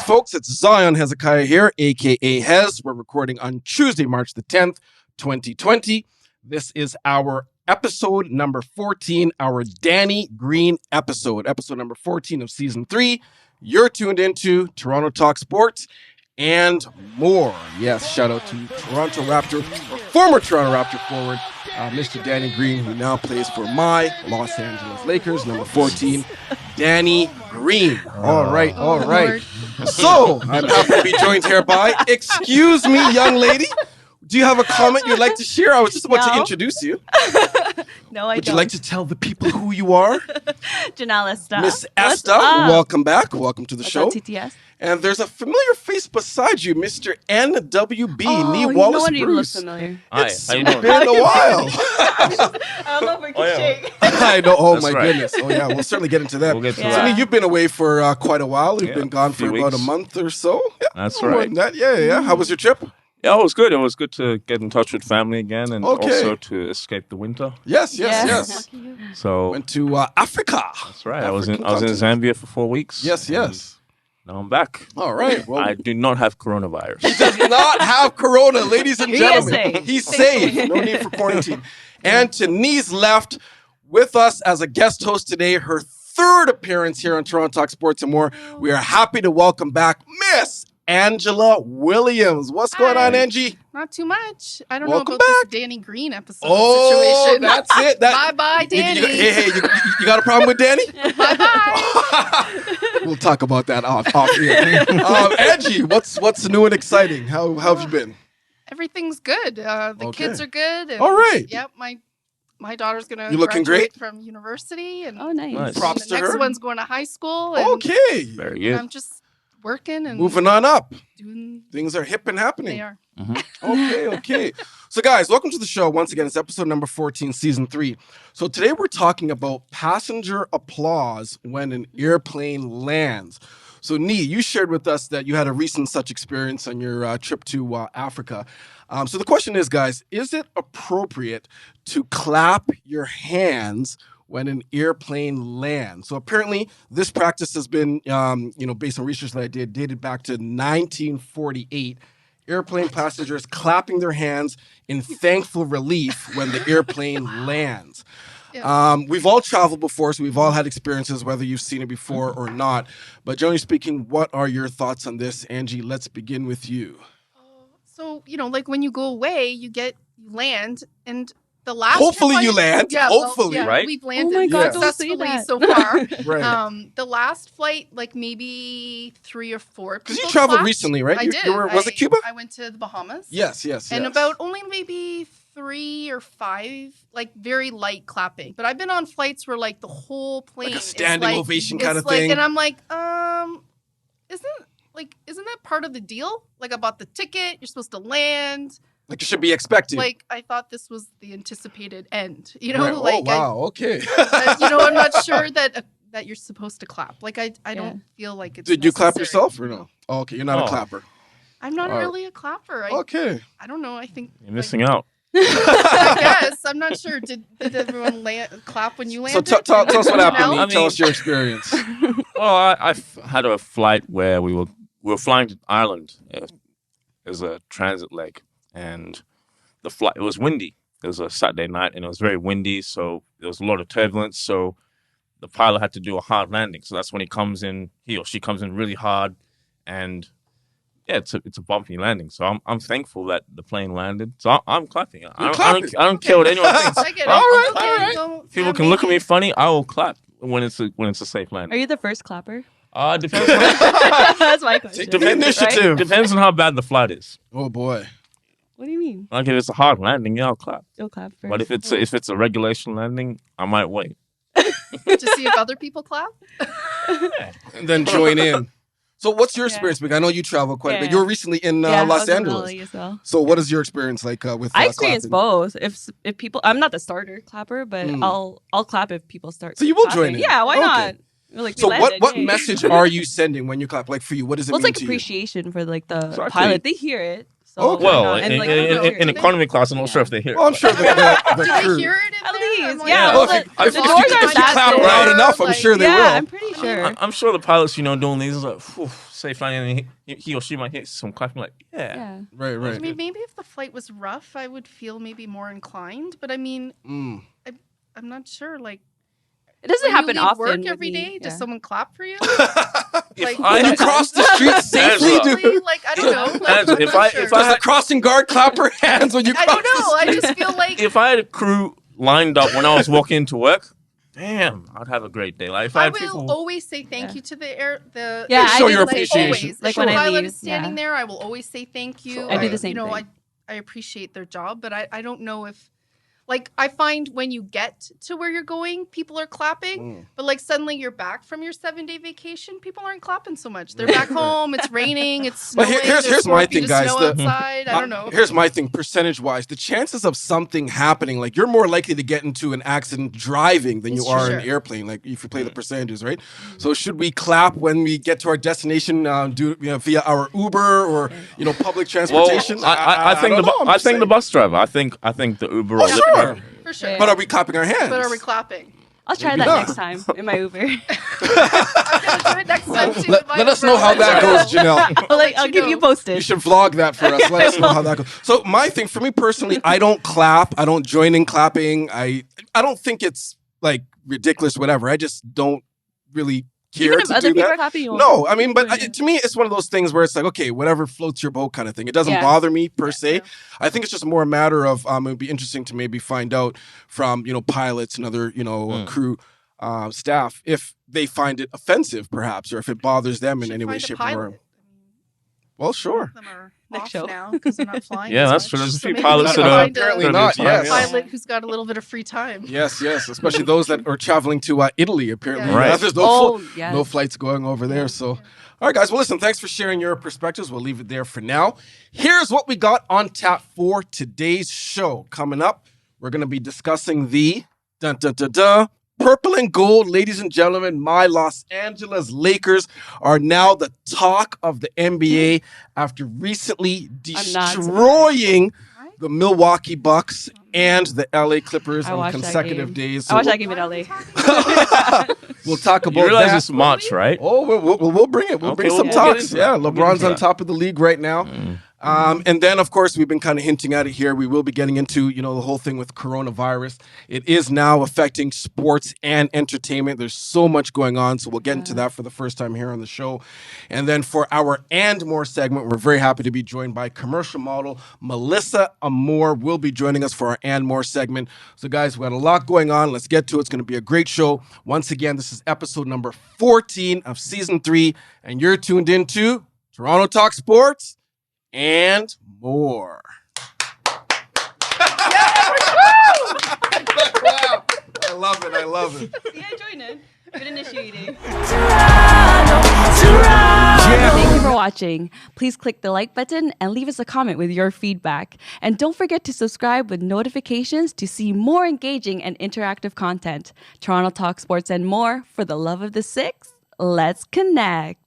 folks. It's Zion Hezekiah here, a.k.a. Hez. We're recording on Tuesday, March the 10th, 2020. This is our episode number 14, our Danny Green episode number 14 of season 3. You're tuned into Toronto Talk Sports and more. Yes, shout out to Toronto Raptor, or former Toronto Raptor forward, Mr. Danny Green, who now plays for my Los Angeles Lakers, number 14, Danny Green. All right. So, I'm happy to be joined here by, excuse me, young lady, do you have a comment you'd like to share? I was just about to introduce you. No, I don't. Would you like to tell the people who you are? Janelle Estaa. Miss Estaa, welcome back. Welcome to the show. TTS. And there's a familiar face beside you, Mr. NWB, Nee Wallace-Bruce. Wallace-Bruce. Familiar. It's been a while. I don't know if we can shake. I know. Oh, That's my right. goodness. Oh, yeah. We'll certainly get into that. We'll get to So, that. Nee, you've been away for quite a while. You've been gone for few about a weeks. month or so. Yeah, That's more right. than that. Yeah. How was your trip? Yeah, it was good. It was good to get in touch with family again and Okay. also to escape the winter. Yes. Lucky you. So Went to Africa. that's right. I was in African Zambia for 4 weeks. Yes. Now I'm back. All right. Well, I do not have coronavirus. he does not have corona, ladies and He is gentlemen. safe. He's safe. No need for quarantine. And to Nee's left, with us as a guest host today, her third appearance here on Toronto Talk Sports and More. We are happy to welcome back Miss Angela Williams. What's going on, Angie? Not too much. I don't Welcome know about back. this Danny Green episode Oh, situation. that's it. Bye-bye, Danny. You got a problem with Danny? Bye-bye. We'll talk about that off here. Angie, what's new and exciting? How have you been? Everything's good. The Okay. kids are good. And, All right. Yep, my daughter's going to You looking graduate great? from university. And Oh, nice. Nice. Props the to next her. one's going to high school. And, Okay. Very and good. I'm just working and Moving on up. doing... Things are hip and happening. They are. Okay. So, guys, welcome to the show. Once again, it's episode number 14, season 3. So today we're talking about passenger applause when an airplane lands. So, Nee, you shared with us that you had a recent such experience on your trip to Africa. So the question is, guys, is it appropriate to clap your hands when an airplane lands? So apparently this practice has been, based on research that I did, dated back to 1948. Airplane passengers clapping their hands in thankful relief when the airplane lands. Yeah. We've all traveled before, so we've all had experiences, whether you've seen it before or not. But generally speaking, what are your thoughts on this? Angie, let's begin with you. So, like when you go away, you land, and the last... Hopefully trip you land. Hopefully, right? We've landed Oh my God, don't say successfully that. so far. Right. The last flight, like maybe 3 or 4 Because you people traveled clapped. recently, right? I You did. was it Cuba? I went to the Bahamas. Yes. And about only maybe 3 or 5, like very light clapping. But I've been on flights where like the whole plane Like a is standing like, ovation it's kind of like- thing. And I'm like, isn't that part of the deal? Like I bought the ticket, you're supposed to land. Like you should be expecting. Like I thought this was the anticipated end. Right. Like Oh, wow. Okay. I'm not sure that you're supposed to clap. Like I don't feel like it's Did you clap necessary. yourself or no? Oh, okay. You're not a Oh. clapper. I'm not All right. really a clapper. Okay. I don't know. I think You're missing out. I guess. I'm not sure. Did everyone clap when you So landed? tell us what happened. Janelle? Nee. Tell us your experience. Well, I had a flight where we were flying to Ireland. It was a transit leg, and the flight, it was windy. It was a Saturday night, and it was very windy, so there was a lot of turbulence. So the pilot had to do a hard landing. So that's when he or she comes in really hard, and yeah, it's a bumpy landing. So I'm thankful that the plane landed. So I'm clapping. I don't care what anyone thinks. I get it. All right, Okay, all right. well, People yeah, can look at maybe. me funny. I will clap when it's a safe Are landing. you the first clapper? Depends. That's my question. Take the initiative. Depends on how bad the flight is. Oh boy. What do you mean? Like if it's a hard landing, yeah, I'll clap. You'll clap first. But if it's a regulation landing, I might wait. To see if other people clap. And then join in. So what's your Yeah. experience? Because I know you travel quite a bit. Yeah. You were recently in I Los was in Angeles. Raleigh as well. So what is your experience like with I experienced clapping? both. If people, I'm not the starter clapper, but Mm. I'll clap if people start. So you will clapping. join in? Yeah, why Okay. not? Like, we So landed, what yay. message are you sending when you clap? Like for you, what does it Well, it's mean like to you? appreciation for like the So actually- pilot. They hear it, So Okay. why Well, not? And, like, I don't know. in economy class, I'm not sure if they hear it. Well, I'm sure the Do they crew. hear it in At there? least, I'm yeah. Yeah. Well, Well, the if doors you are clap that loud big. enough, I'm sure they Yeah, will. I'm pretty sure. I'm sure the pilots, doing these, like, say flying, and he or she might hit some clapping, like, Yeah. Right, I right. mean, maybe if the flight was rough, I would feel maybe more inclined. But I mean, Mm. I'm not sure. Like, It doesn't when happen you leave often. work with every me. day, does Yeah. someone clap for you? If When you cross the street safely, Angela. dude. Like, I don't know. Like, Angela, I'm if not I- sure. if I Does the had- crossing guard clap her hands when you I cross don't know. the I street? just feel like if I had a crew lined up when I was walking into work, damn, I'd have a great day. Like if I I had will people, always say thank you to the Yeah, show I do your the same appreciation. thing. Always. Like Sure. when The I pilot leave, is standing yeah. there, I will always say thank you. Sure. I do the same thing. I appreciate their job, but I don't know if, like, I find when you get to where you're going, people are clapping, but like suddenly you're back from your 7-day vacation, people aren't clapping so much. They're back home. It's raining. It's Well, snowing. here's there's my 4 feet thing, of guys. Snow outside. I don't know. Here's my thing, percentage-wise. The chances of something happening, like you're more likely to get into an accident driving than you It's are true. in an airplane, like if you play the percentages, right? So should we clap when we get to our destination via our Uber or public well, transportation? I think don't know, I'm I just think the saying. bus driver. I think the Uber. Oh, or Lyft sure. driver. For sure. But are we clapping our hands? But are we clapping? I'll try Maybe that not. next time in my Uber. I'm gonna do it next time too. Let us know how that goes, Janelle. I'll keep you posted. You should vlog that for us. Let us know how that goes. So my thing, for me personally, I don't clap. I don't join in clapping. I don't think it's like ridiculous, whatever. I just don't really care Even if to other do people are that. clapping, you won't. No, I mean, but Yeah. to me, it's one of those things where it's like, okay, whatever floats your boat kind of thing. It doesn't Yeah. bother me per se. Yeah. I think it's just more a matter of it would be interesting to maybe find out from pilots and other crew staff if they find it offensive, perhaps, or if it bothers them in Should any way, find a shape, or pilot. form. Well, sure. Some of them are Next off show. now because they're not flying. Yeah, as that's much. true. There's a So few maybe pilots we that can are find apparently a not. time, Yes. pilot who's got a little bit of free time. Yes, especially those that are traveling to Italy. Apparently, Yeah. Right. There's no yes. no flights going over there. So, all right, guys. Well, listen. Thanks for sharing your perspectives. We'll leave it there for now. Here's what we got on tap for today's show. Coming up, we're going to be discussing the purple and gold, ladies and gentlemen. My Los Angeles Lakers are now the talk of the NBA after recently I'm not destroying the Milwaukee Bucks and the LA Clippers I on watched that consecutive game. days. I watched we'll, that game in LA. we'll talk about You realize that. it's March, right? Oh, we'll bring it. We'll Okay, bring some we'll get talks. into Yeah, that. We'll get LeBron's into on that. top of the league right now. And then, of course, we've been kind of hinting at it here. We will be getting into, the whole thing with coronavirus. It is now affecting sports and entertainment. There's so much going on. So we'll get into that for the first time here on the show. And then for our And More segment, we're very happy to be joined by commercial model Melissa Amore will be joining us for our And More segment. So, guys, we got a lot going on. Let's get to it. It's going to be a great show. Once again, this is episode number 14 of season 3. And you're tuned into Toronto Talk Sports and More. I love it. I love it. Yeah, join in. Good initiating. Toronto. Thank you for watching. Please click the like button and leave us a comment with your feedback. And don't forget to subscribe with notifications to see more engaging and interactive content. Toronto Talk Sports and More. For the love of the six, let's connect.